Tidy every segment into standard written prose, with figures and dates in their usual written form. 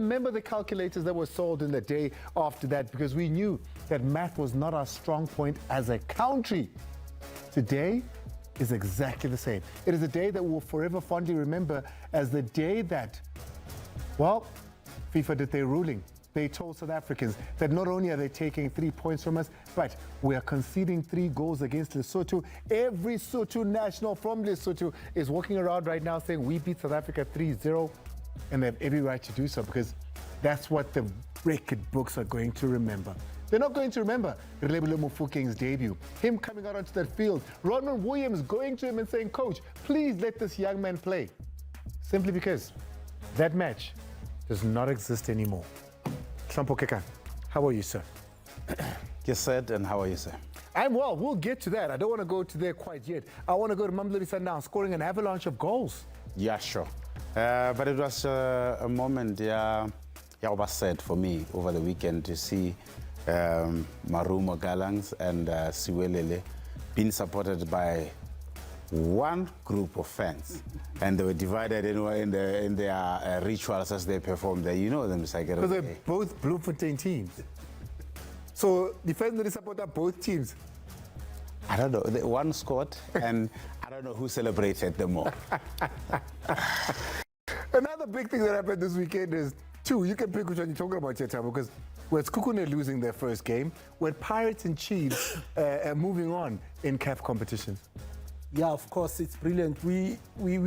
Remember the calculators that were sold in the day after that, because we knew that math was not our strong point as a country. Today is exactly the same. It is a day that we'll forever fondly remember as the day that, well, FIFA did their ruling. They told South Africans that not only are they taking 3 points from us, but we are conceding 3 goals against Lesotho. Every Sotho national from Lesotho is walking around right now saying we beat South Africa 3-0, and they have every right to do so because that's what the record books are going to remember. They're not going to remember Relebogile Mofokeng's debut, him coming out onto that field, Ronald Williams going to him and saying, "Coach, please let this young man play." Simply because that match does not exist anymore. Hlompho Kekana, how are you, sir? Yes, sir, and how are you, sir? I'm well. We'll get to that. I don't want to go to there quite yet. I want to go to Mamelodi Sundowns scoring an avalanche of goals. Yeah, sure. But it was a moment, was sad for me over the weekend to see Marumo Galangs and Siwelele being supported by one group of fans, and they were divided in their rituals as they performed there. You know them, because they're both Bloemfontein teams. So the fans really support both teams. I don't know. One scored, and I don't know who celebrated them more. Another big thing that happened this weekend is two. You can pick which one you're talking about, Cheta, because with Kukune losing their first game, with Pirates and Chiefs moving on in CAF competitions. Yeah, of course, it's brilliant. We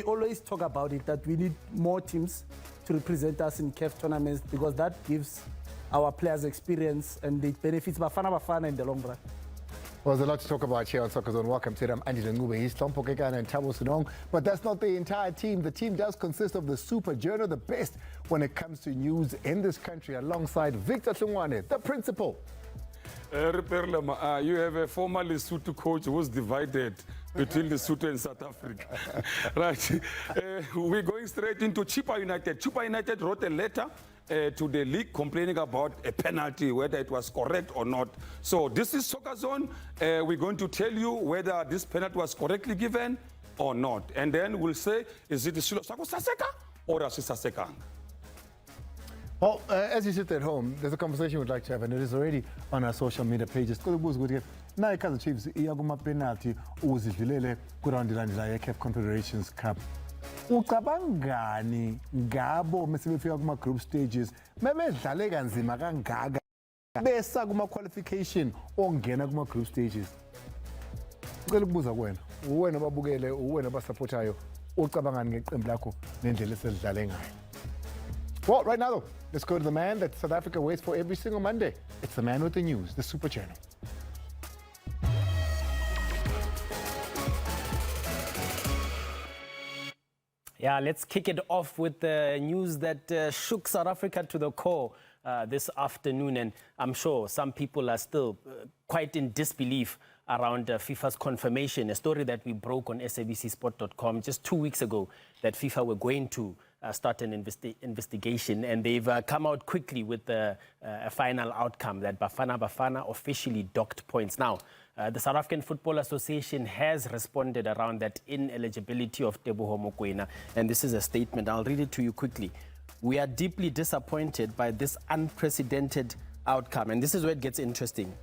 always talk about it, that we need more teams to represent us in CAF tournaments because that gives our players experience and it benefits Bafana in the long run. Well, there's a lot to talk about here on Soccer Zone. Welcome to them, Andy Ngube. He's Hlompho Kekana and Thabo Sunong. But that's not the entire team. The team does consist of the super journal, the best when it comes to news in this country, alongside Victor Hlungwane, the principal. You have a former Lesotho coach who's divided between Lesotho and South Africa. Right. We're going straight into Chippa United. Chippa United wrote a letter to the league complaining about a penalty, whether it was correct or not. So this is Soccer Zone. We're going to tell you whether this penalty was correctly given or not. And then we'll say, is it Silo Sako Saseka or Saseka? Well, as you sit at home, there's a conversation we'd like to have, and it is already on our social media pages. Now, Kaizer Chiefs, iyaguma penalty uzidlulele kuround ilandelayo CAF Confederations Cup. Ucabangani ngabo mesebefika kuma group stages memedlale kanzima kangaka besa kuma qualification ongena kuma group stages. Ngicela ukubuza kuwena, uwena babukele, uwena basupportayo, ucabangani ngeqembu lakho nendlela eselidlale ngayo. Well, right now, though, let's go to the man that South Africa waits for every single Monday. It's the man with the news, the Super Channel. Yeah, let's kick it off with the news that shook South Africa to the core this afternoon. And I'm sure some people are still quite in disbelief around FIFA's confirmation, a story that we broke on sabcsport.com just 2 weeks ago, that FIFA were going to start an investigation, and they've come out quickly with a final outcome that Bafana officially docked points. Now, the South African Football Association has responded around that ineligibility of Teboho Mokoena, and this is a statement. I'll read it to you quickly. "We are deeply disappointed by this unprecedented outcome," and this is where it gets interesting.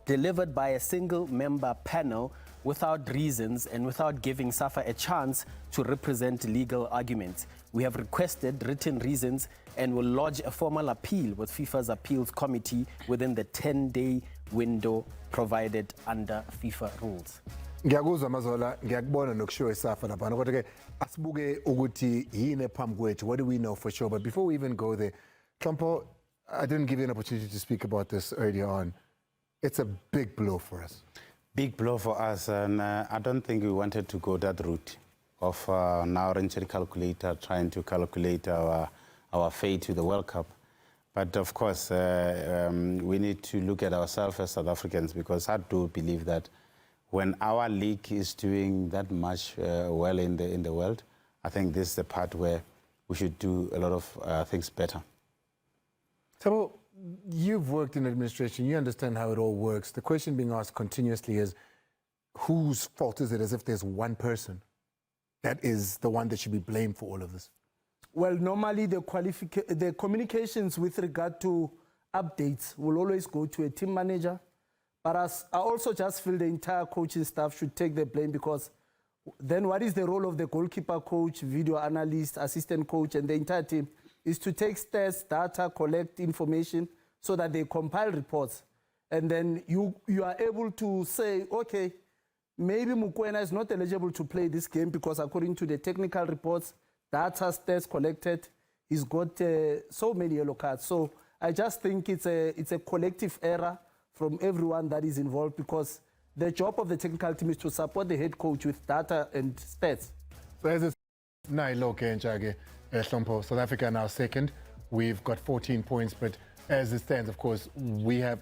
"Delivered by a single-member panel without reasons and without giving SAFA a chance to represent legal arguments. We have requested written reasons and will lodge a formal appeal with FIFA's appeals committee within the 10-day window provided under FIFA rules." Ngiyakuzwa Mazola, ngiyakubona nokushiwo iSAFA lapha. Kodwa ke asibuke ukuthi yini phambi kwethu. What do we know for sure? But before we even go there, Hlompho, I didn't give you an opportunity to speak about this earlier on. It's a big blow for us. Big blow for us, and I don't think we wanted to go that route of now range calculator, trying to calculate our fate to the World Cup. But of course, we need to look at ourselves as South Africans, because I do believe that when our league is doing that much well in the world, I think this is the part where we should do a lot of things better. So you've worked in administration, you understand how it all works. The question being asked continuously is, whose fault is it, as if there's one person that is the one that should be blamed for all of this? Well, normally the communications with regard to updates will always go to a team manager. But I also just feel the entire coaching staff should take the blame, because then what is the role of the goalkeeper coach, video analyst, assistant coach, and the entire team is to take stats, data, collect information so that they compile reports. And then you are able to say, okay, maybe Mukwena is not eligible to play this game because according to the technical reports, data, stats collected, he's got so many yellow cards. So I just think it's a collective error from everyone that is involved, because the job of the technical team is to support the head coach with data and stats. So as it's South Africa now second. We've got 14 points, but as it stands, of course, we have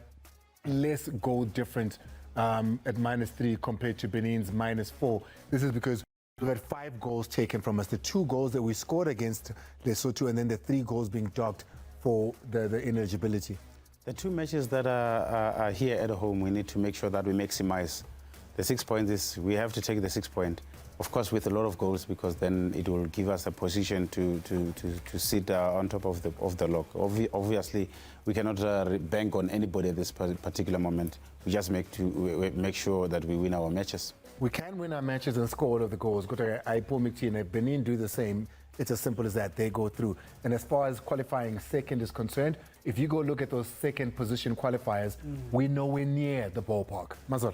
less goal difference at -3 compared to Benin's -4. This is because we've had 5 goals taken from us. The 2 goals that we scored against Lesotho, and then the 3 goals being docked for the ineligibility. The 2 matches that are here at home, we need to make sure that we maximize. The 6 points we have to take the 6 point. Of course, with a lot of goals, because then it will give us a position to sit on top of the log. Obviously, we cannot bank on anybody at this particular moment. We just make sure that we win our matches. We can win our matches and score all of the goals. Go to Aipomikti and Benin do the same. It's as simple as that. They go through. And as far as qualifying second is concerned, if you go look at those second position qualifiers, we're nowhere near the ballpark. Mazur.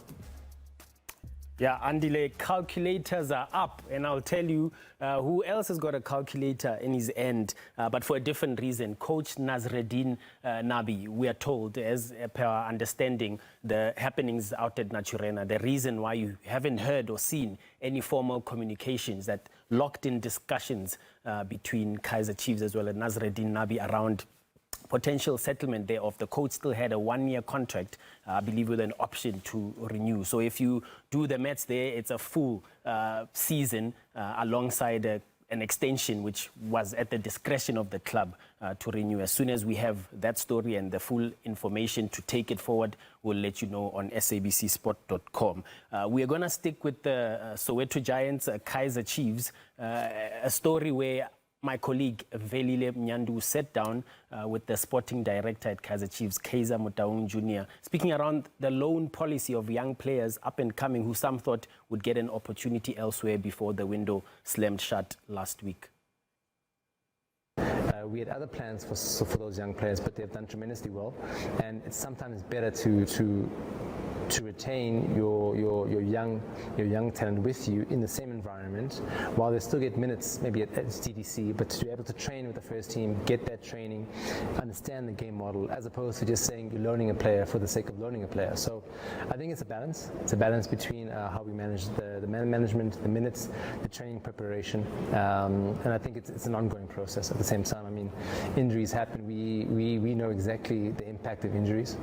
Yeah, Andile, calculators are up, and I'll tell you who else has got a calculator in his end, but for a different reason. Coach Nasreddin Nabi, we are told, as per our understanding, the happenings out at Naturena, the reason why you haven't heard or seen any formal communications, that locked-in discussions between Kaizer Chiefs as well as Nasreddin Nabi around potential settlement thereof. The coach still had a 1-year contract, I believe, with an option to renew. So if you do the maths there, it's a full season alongside an extension, which was at the discretion of the club to renew. As soon as we have that story and the full information to take it forward, we'll let you know on sabcsport.com. We are going to stick with the Soweto Giants, Kaizer Chiefs, a story where my colleague Velile Mnyandu sat down with the sporting director at Kaizer Chiefs, Kaizer Motaung Jr., speaking around the loan policy of young players up and coming who some thought would get an opportunity elsewhere before the window slammed shut last week. We had other plans for those young players, but they've done tremendously well, and it's sometimes better to retain your young talent with you in the same environment while they still get minutes maybe at TDC, but to be able to train with the first team, get that training, understand the game model, as opposed to just saying you're loaning a player for the sake of loaning a player. So I think it's a balance. It's a balance between how we manage the man management, the minutes, the training preparation, and I think it's an ongoing process. At the same time, I mean, injuries happen. We know exactly the impact of injuries,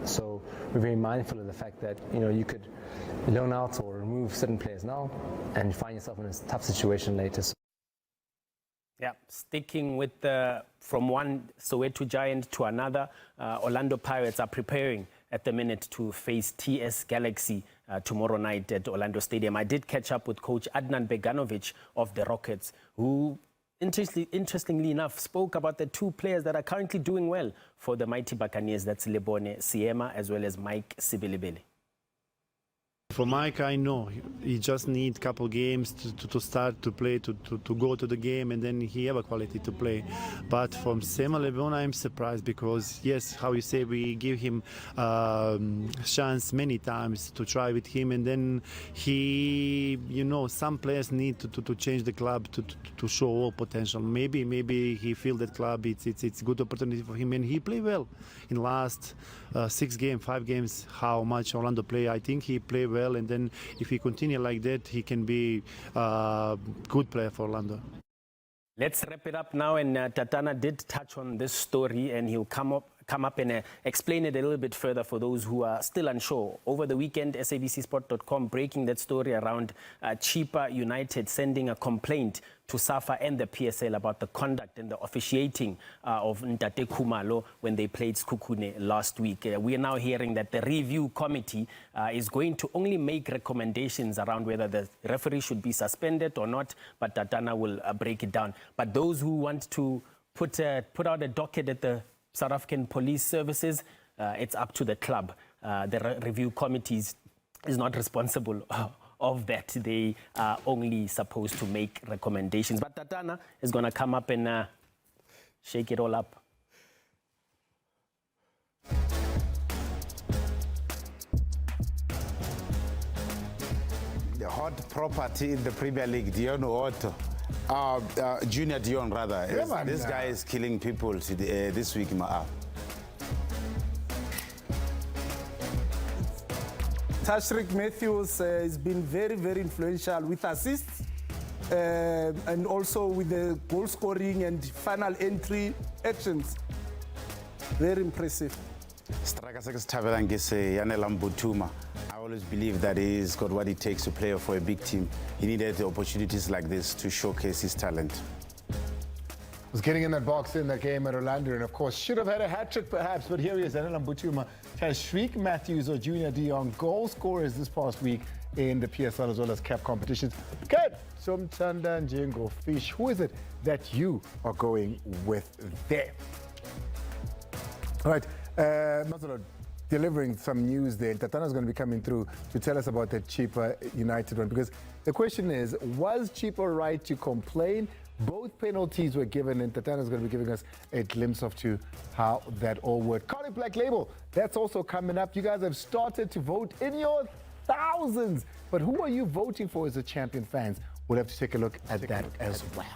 so we're very mindful of the fact that, you know, you could loan out or remove certain players now and find yourself in a tough situation later. Yeah, sticking with from one Soweto Giant to another, Orlando Pirates are preparing at the minute to face TS Galaxy tomorrow night at Orlando Stadium. I did catch up with Coach Adnan Beganovic of the Rockets, who interestingly enough spoke about the 2 players that are currently doing well for the mighty Buccaneers. That's Lebone Siema as well as Mike Sibilibele. For Mike, I know he just needs a couple games to start to play, to go to the game, and then he have a quality to play. But from Sema Lebon, I'm surprised because, yes, how you say, we give him chance many times to try with him, and then he, you know, some players need to change the club to show all potential. Maybe he feel that club it's a good opportunity for him, and he play well in last 5 games. How much Orlando play? I think he play well, and then if he continue like that, he can be a good player for Orlando. Let's wrap it up now, and Tatana did touch on this story, and he'll come come up and explain it a little bit further for those who are still unsure. Over the weekend, SABCsport.com breaking that story around Chippa United sending a complaint to SAFA and the PSL about the conduct and the officiating of Ntate Khumalo when they played Sekhukhune last week. We are now hearing that the review committee is going to only make recommendations around whether the referee should be suspended or not, but Tatana will break it down. But those who want to put out a docket at the South African Police Services, it's up to the club. The review committee is not responsible of that. They are only supposed to make recommendations. But Tatana is going to come up and shake it all up. The hot property in the Premier League, Dion Otto. Junior Dion, rather. This guy is killing people this week. Tashreeq Matthews has been very, very influential with assists and also with the goal scoring and final entry actions. Very impressive. I always believe that he's got what it takes to play for a big team. He needed the opportunities like this to showcase his talent. Was getting in that box in that game at Orlando, and of course should have had a hat-trick perhaps, but here he is, Anel Mbutuma, Tashreeq Matthews or Junior Dion, goal scorers this past week in the PSL as well as CAF competitions. Good. Somtanda Njengo Fish, who is it that you are going with there? All right, Mazolo, delivering some news there. Tatana is going to be coming through to tell us about the Chippa United one, because the question is, was Chippa right to complain? Both penalties were given, and Tatana is going to be giving us a glimpse of to how that all worked. Call it Black Label. That's also coming up. You guys have started to vote in your thousands. But who are you voting for as the champion fans? We'll have to take a look at that as well.